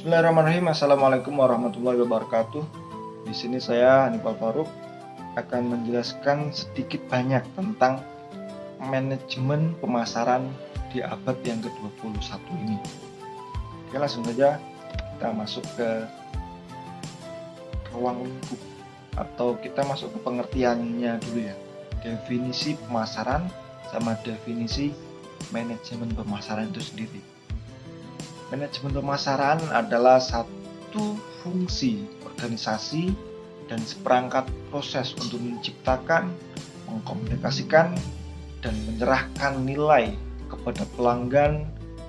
Bismillahirrahmanirrahim. Assalamualaikum warahmatullahi wabarakatuh. Di sini saya Hanifal Faruk akan menjelaskan sedikit banyak tentang manajemen pemasaran di abad yang ke-21 ini. Oke, langsung saja kita masuk ke ruang lingkup atau kita masuk ke pengertiannya dulu ya. Definisi pemasaran sama definisi manajemen pemasaran itu sendiri. Manajemen pemasaran adalah satu fungsi organisasi dan seperangkat proses untuk menciptakan, mengkomunikasikan, dan menyerahkan nilai kepada pelanggan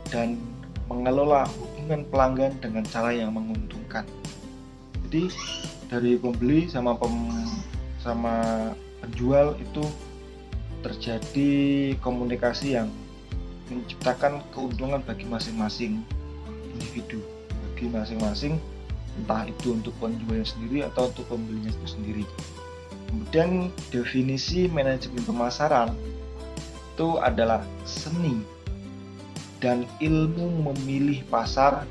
dan mengelola hubungan pelanggan dengan cara yang menguntungkan. Jadi dari pembeli sama penjual itu terjadi komunikasi yang menciptakan keuntungan bagi masing-masing individu, bagi masing-masing, entah itu untuk penjualnya sendiri atau untuk pembelinya itu sendiri. Kemudian definisi manajemen pemasaran itu adalah seni dan ilmu memilih pasar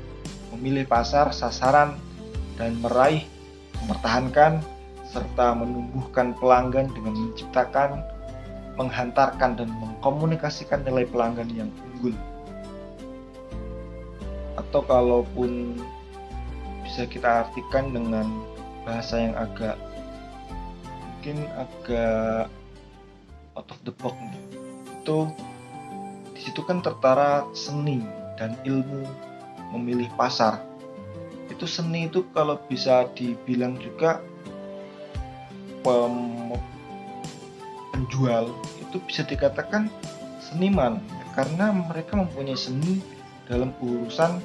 sasaran, dan meraih, mempertahankan, serta menumbuhkan pelanggan dengan menciptakan, menghantarkan, dan mengkomunikasikan nilai pelanggan yang unggul. Atau kalaupun bisa kita artikan dengan bahasa yang mungkin agak out of the box nih. Itu disitu kan tertara seni dan ilmu memilih pasar. Itu seni itu kalau bisa dibilang juga penjual itu bisa dikatakan seniman, karena mereka mempunyai seni dalam urusan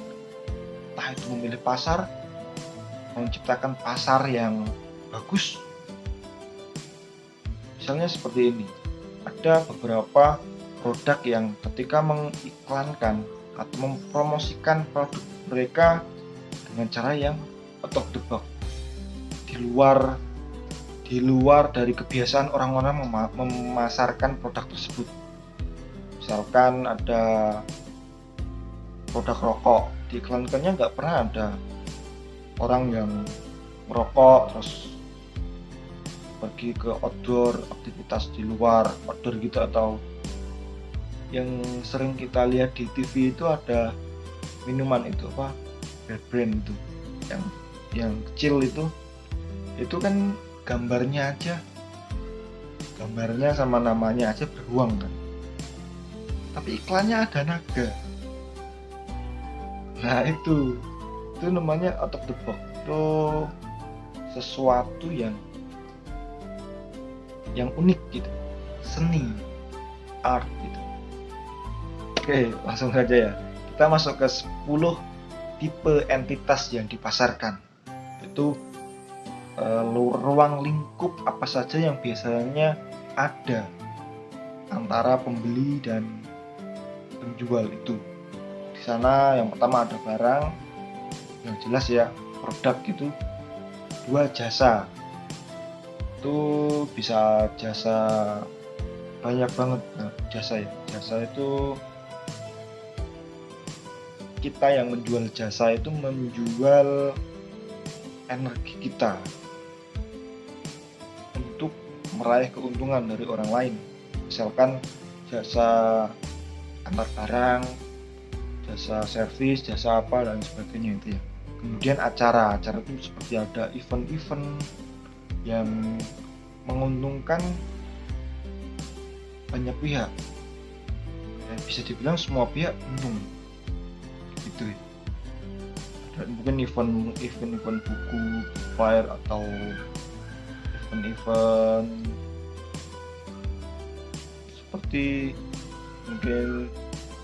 entah itu memilih pasar, menciptakan pasar yang bagus. Misalnya seperti ini, ada beberapa produk yang ketika mengiklankan atau mempromosikan produk mereka dengan cara yang out of the box, di luar dari kebiasaan orang-orang memasarkan produk tersebut. Misalkan ada produk rokok, diiklankannya nggak pernah ada orang yang merokok terus pergi ke outdoor, aktivitas di luar outdoor gitu. Atau yang sering kita lihat di TV itu ada minuman itu apa, brand itu yang kecil itu kan gambarnya sama namanya aja beruang kan, tapi iklannya ada naga. Nah itu namanya out of the box. Itu sesuatu yang unik gitu, seni, art gitu. Oke, langsung saja ya, kita masuk ke 10 tipe entitas yang dipasarkan. Itu ruang lingkup apa saja yang biasanya ada antara pembeli dan penjual itu. Di sana yang pertama ada barang, yang jelas ya, produk gitu. 2 jasa, itu bisa jasa banyak banget. Jasa itu kita yang menjual jasa itu menjual energi kita untuk meraih keuntungan dari orang lain. Misalkan jasa antar barang, jasa servis, jasa apa dan sebagainya itu ya. Kemudian acara itu seperti ada event-event yang menguntungkan banyak pihak, bisa dibilang semua pihak untung gitu ya. Dan mungkin event buku, flyer, atau event seperti mungkin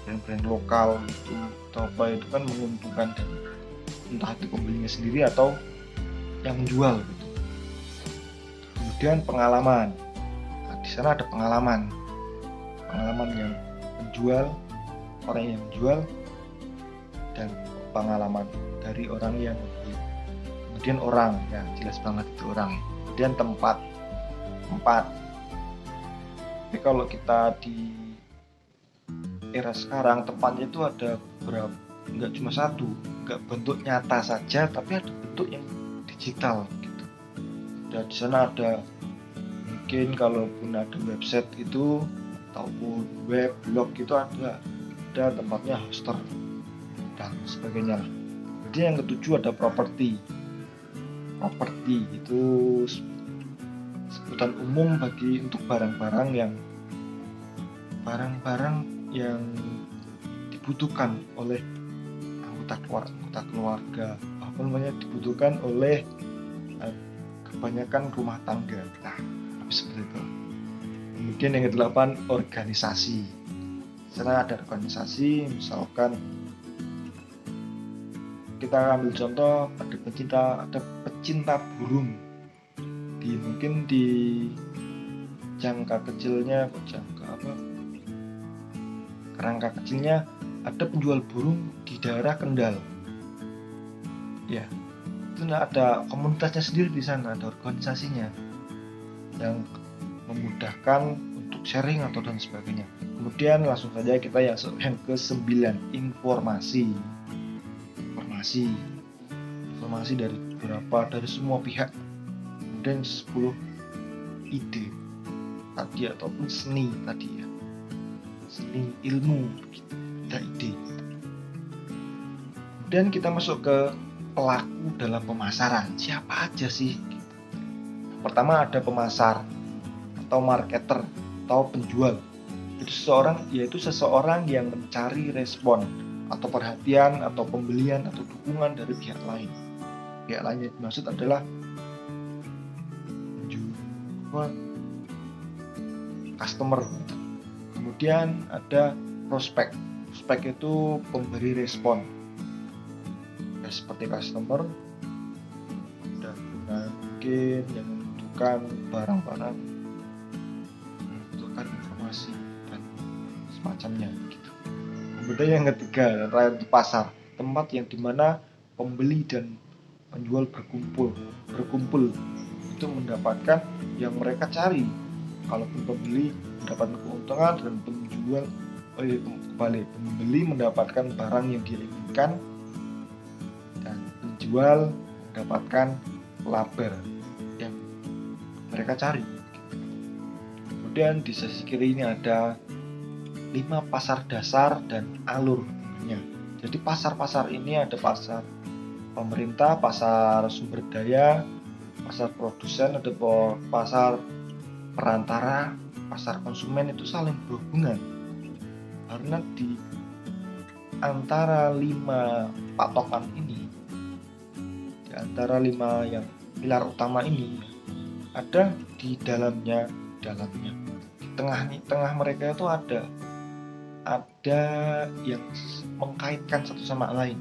brand-brand lokal itu atau apa, itu kan menguntungkan, dan entah itu pembelinya sendiri atau yang menjual gitu. Kemudian pengalaman. Nah, di sana ada pengalaman yang menjual, orang yang menjual, dan pengalaman dari orang yang membeli. Kemudian orang, ya jelas banget itu orang. Kemudian tempat. Tapi kalau kita di era sekarang, tempatnya itu ada berapa? Nggak cuma satu, nggak bentuk nyata saja, tapi ada bentuk yang digital gitu. Dan di sana ada mungkin kalaupun ada website itu ataupun web blog itu ada tempatnya hoster dan sebagainya. Jadi yang ketujuh ada properti. Properti itu sebutan umum bagi untuk barang-barang yang dibutuhkan oleh anggota keluarga, apa namanya, dibutuhkan oleh kebanyakan rumah tangga. Nah, seperti itu. Kemudian yang ke-8 organisasi. Sana ada organisasi, misalkan kita ambil contoh ada pecinta burung mungkin di kerangka kecilnya ada penjual burung di daerah Kendal. Ya, itu ada komunitasnya sendiri di sana, ada organisasinya yang memudahkan untuk sharing atau dan sebagainya. Kemudian langsung saja kita yang ke-9, informasi dari semua pihak. Kemudian 10 ide tadi ataupun seni ilmu gitu, ada ide. Kemudian kita masuk ke pelaku dalam pemasaran. Siapa aja sih? Pertama ada pemasar atau marketer atau penjual. Yaitu seseorang yang mencari respon atau perhatian atau pembelian atau dukungan dari pihak lain. Pihak lain yang dimaksud adalah customer. Kemudian ada prospek. Prospek itu pemberi respon. Ya, seperti customer dan mungkin yang membutuhkan barang-barang, membutuhkan informasi dan semacamnya gitu. Kemudian yang ketiga, terakhir di pasar, tempat yang dimana pembeli dan penjual berkumpul untuk mendapatkan yang mereka cari. Kalaupun pembeli mendapatkan keuntungan dan pembeli mendapatkan barang yang dia inginkan dan penjual mendapatkan laba yang mereka cari. Kemudian di sisi kiri ini ada 5 pasar dasar dan alurnya. Jadi pasar-pasar ini ada pasar pemerintah, pasar sumber daya, pasar produsen, ada pasar perantara, pasar konsumen, itu saling berhubungan. Karena di antara 5 patokan ini, di antara 5 yang pilar utama ini, ada di dalamnya di tengah mereka itu ada yang mengkaitkan satu sama lain.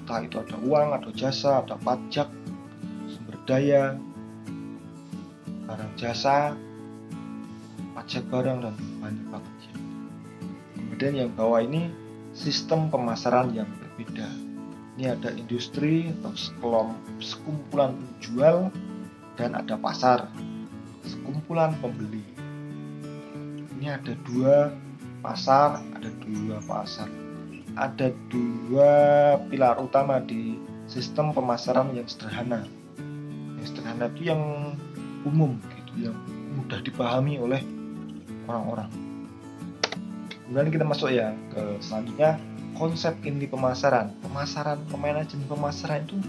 Entah itu ada uang, ada jasa, ada pajak, sumber daya, barang jasa, pajak barang, dan banyak banget. Kemudian yang bawah ini sistem pemasaran yang berbeda. Ini ada industri atau sekumpulan penjual, dan ada pasar, sekumpulan pembeli. Ini ada 2 pasar, ada 2 pilar utama di sistem pemasaran yang sederhana. Yang sederhana itu yang umum gitu, yang mudah dipahami oleh orang-orang. Kemudian kita masuk ya ke selanjutnya, konsep inti pemasaran. Manajemen pemasaran itu,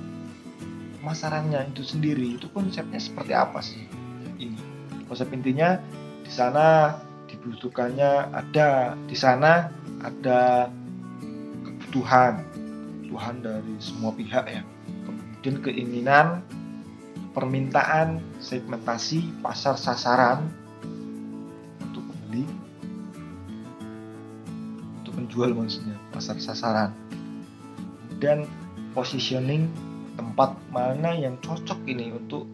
pemasarannya itu sendiri itu konsepnya seperti apa sih? Ini konsep intinya di sana dibutuhkannya di sana ada kebutuhan dari semua pihak ya. Kemudian keinginan, permintaan, segmentasi, pasar sasaran untuk pembeli, untuk penjual maksudnya, pasar sasaran. Kemudian positioning, tempat mana yang cocok ini untuk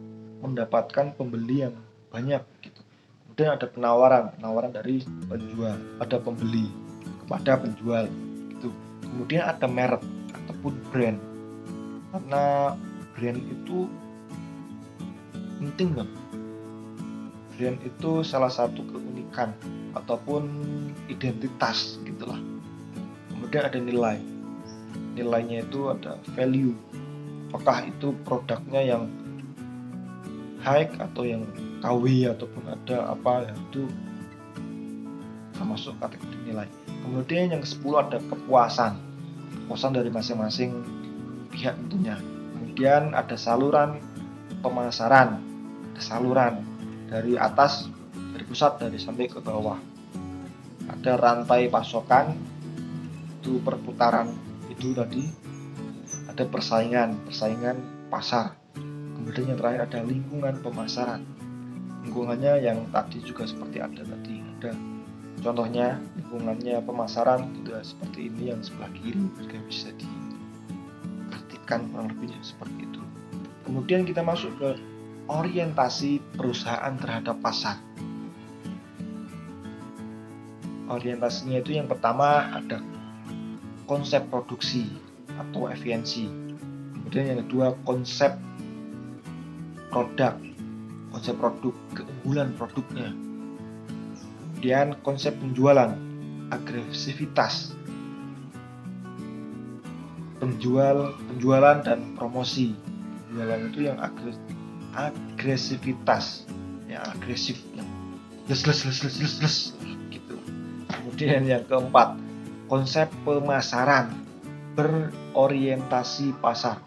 mendapatkan pembeli yang banyak gitu. Kemudian ada penawaran dari penjual pada pembeli kepada penjual gitu. Kemudian ada merek ataupun brand, karena brand itu penting banget. Brand itu salah satu keunikan ataupun identitas gitulah. Kemudian ada nilainya itu ada value, apakah itu produknya yang high atau yang KW ataupun ada apa ya, itu termasuk kategori nilai. Kemudian yang ke-10 ada kepuasan dari masing-masing pihak tentunya. Kemudian ada saluran pemasaran, ada saluran dari atas, dari pusat, dari sampai ke bawah. Ada rantai pasokan, itu perputaran itu tadi. Ada persaingan pasar. Kemudian yang terakhir ada lingkungan pemasaran. Lingkungannya yang tadi juga seperti ada tadi. Ada contohnya lingkungannya pemasaran tidak seperti ini, yang sebelah kiri juga bisa diartikan kurang lebihnya seperti itu. Kemudian kita masuk ke orientasi perusahaan terhadap pasar. Orientasinya itu yang pertama ada konsep produksi atau efisiensi. Kemudian yang kedua konsep produk, keunggulan produknya. Kemudian konsep penjualan, agresivitas, penjualan dan promosi. Penjualan itu yang agresivitas, ya agresif, yang les gitu. Kemudian yang keempat, konsep pemasaran, berorientasi pasar.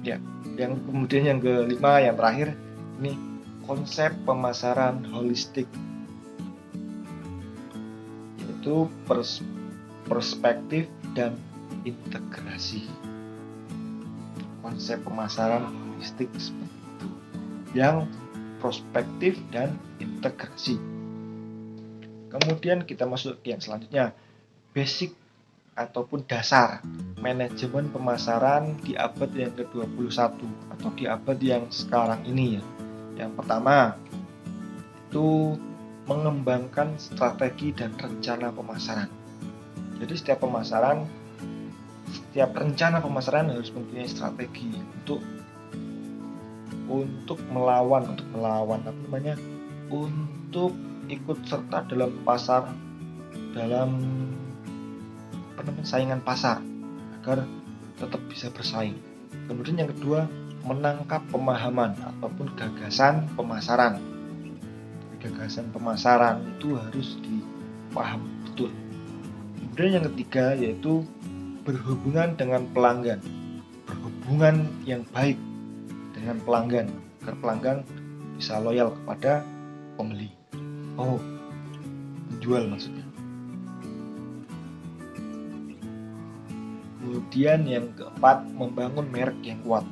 Ya, yang kemudian yang kelima, yang terakhir ini konsep pemasaran holistik, yaitu perspektif dan integrasi. Konsep pemasaran holistik seperti itu, yang prospektif dan integrasi. Kemudian kita masuk ke yang selanjutnya, basic ataupun dasar manajemen pemasaran di abad yang ke-21 atau di abad yang sekarang ini ya. Yang pertama itu mengembangkan strategi dan rencana pemasaran. Jadi setiap rencana pemasaran harus mempunyai strategi untuk ikut serta dalam pasar, dalam saingan pasar agar tetap bisa bersaing. Kemudian yang kedua, menangkap pemahaman ataupun gagasan pemasaran. Gagasan pemasaran itu harus dipahami betul. Kemudian yang ketiga yaitu berhubungan dengan pelanggan, berhubungan yang baik dengan pelanggan agar pelanggan bisa loyal kepada pembeli. Penjual maksudnya. Kemudian yang keempat, membangun merek yang kuat,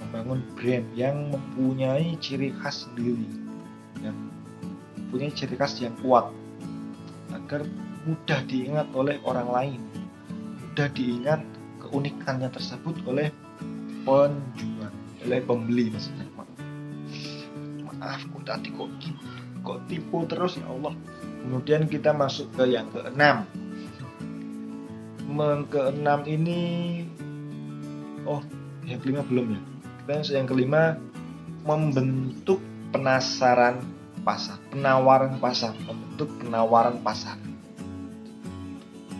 membangun brand yang mempunyai ciri khas sendiri, yang mempunyai ciri khas yang kuat agar mudah diingat oleh orang lain, mudah diingat keunikannya tersebut oleh penjual, oleh pembeli maksudnya. Maaf, tadi kok tipu terus ya Allah. Kemudian kita masuk ke yang keenam. Keenam ini yang kelima belum ya. Kita yang kelima, membentuk penawaran pasar.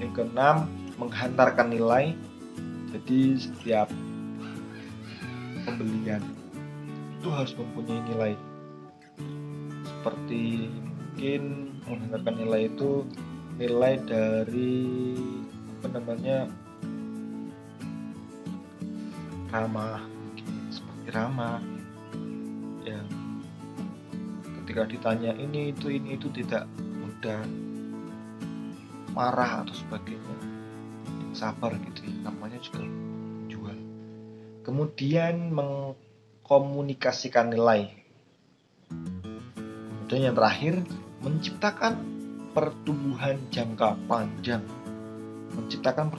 Yang keenam, menghantarkan nilai. Jadi setiap pembelian itu harus mempunyai nilai. Seperti mungkin menghantarkan nilai itu nilai dari ramah yang ketika ditanya ini itu tidak mudah marah atau sebagainya, sabar gitu ya, namanya juga jual. Kemudian mengkomunikasikan nilai. Kemudian yang terakhir, menciptakan pertumbuhan jangka panjang. Menciptakan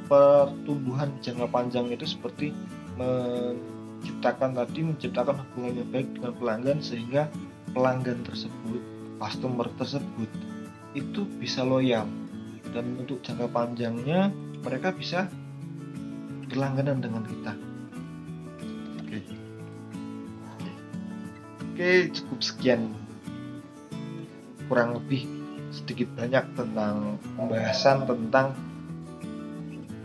pertumbuhan jangka panjang itu seperti menciptakan hubungan yang baik dengan pelanggan sehingga pelanggan tersebut, customer tersebut itu bisa loyal, dan untuk jangka panjangnya mereka bisa berlangganan dengan kita. Oke, cukup sekian kurang lebih sedikit banyak tentang pembahasan tentang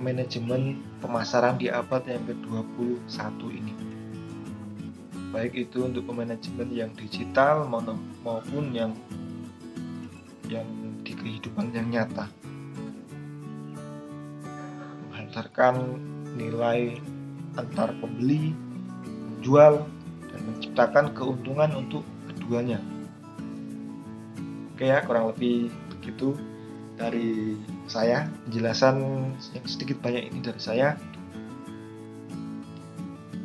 manajemen pemasaran di abad yang ke-21 ini. Baik itu untuk manajemen yang digital maupun yang di kehidupan yang nyata. Menghantarkan nilai antar pembeli, penjual, dan menciptakan keuntungan untuk keduanya. Oke ya, kurang lebih begitu dari saya, penjelasan yang sedikit banyak ini dari saya.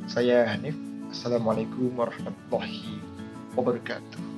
Saya Hanif. Assalamualaikum warahmatullahi wabarakatuh.